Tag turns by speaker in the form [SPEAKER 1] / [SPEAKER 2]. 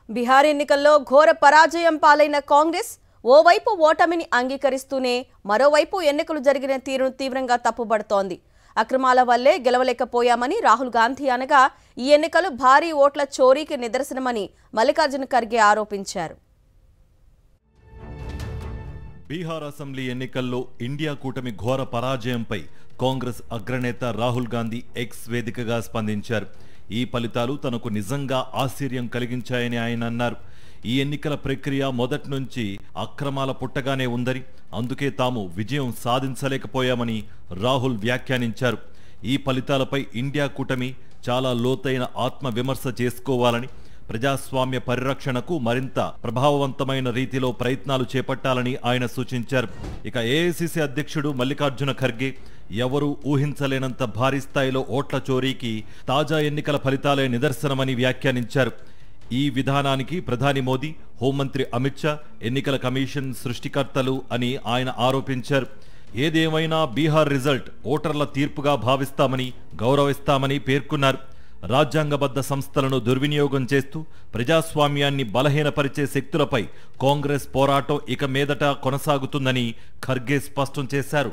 [SPEAKER 1] బీహార్ ఎన్నికల్లో ఘోర పరాజయం పాలైన కాంగ్రెస్ ఓవైపు ఓటమిని అంగీకరిస్తూనే మరోవైపు ఎన్నికలు జరిగిన తీరును తీవ్రంగా తప్పుబడుతోంది. అక్రమాల వల్లే గెలవలేకపోయామని రాహుల్ గాంధీ అనగా ఈ ఎన్నికలు భారీ ఓట్ల చోరీకి నిదర్శనమని మల్లికార్జున ఖర్గే ఆరోపించారు.
[SPEAKER 2] బీహార్ అసెంబ్లీ ఎన్నికల్లో ఇండియా కూటమి ఘోర పరాజయంపై కాంగ్రెస్ అగ్రనేత రాహుల్ గాంధీ ఎక్స్ వేదికగా స్పందించారు. ఈ ఫలితాలు తనకు నిజంగా ఆశ్చర్యం కలిగించాయని ఆయన అన్నారు. ఈ ఎన్నికల ప్రక్రియ మొదటి నుంచి అక్రమాల పుట్టగానే ఉందని, అందుకే తాము విజయం సాధించలేకపోయామని రాహుల్ వ్యాఖ్యానించారు. ఈ ఫలితాలపై ఇండియా కూటమి చాలా లోతైన ఆత్మవిమర్శ చేసుకోవాలని, ప్రజాస్వామ్య పరిరక్షణకు మరింత ప్రభావవంతమైన రీతిలో ప్రయత్నాలు చేపట్టాలని ఆయన సూచించారు. ఇక ఏఐసీసీ అధ్యక్షుడు మల్లికార్జున ఖర్గే ఎవరూ ఊహించలేనంత భారీ స్థాయిలో ఓట్ల చోరీకి తాజా ఎన్నికల ఫలితాలే నిదర్శనమని వ్యాఖ్యానించారు. ఈ విధానానికి ప్రధాని మోదీ, హోంమంత్రి అమిత్ షా, ఎన్నికల కమిషన్ సృష్టికర్తలు అని ఆయన ఆరోపించారు. ఏదేమైనా బీహార్ రిజల్ట్ ఓటర్ల తీర్పుగా భావిస్తామని, గౌరవిస్తామని పేర్కొన్నారు. రాజ్యాంగబద్ధ సంస్థలను దుర్వినియోగం చేస్తూ ప్రజాస్వామ్యాన్ని బలహీనపరిచే శక్తులపై కాంగ్రెస్ పోరాటం ఇక మీదట కొనసాగుతుందని ఖర్గే స్పష్టం చేశారు.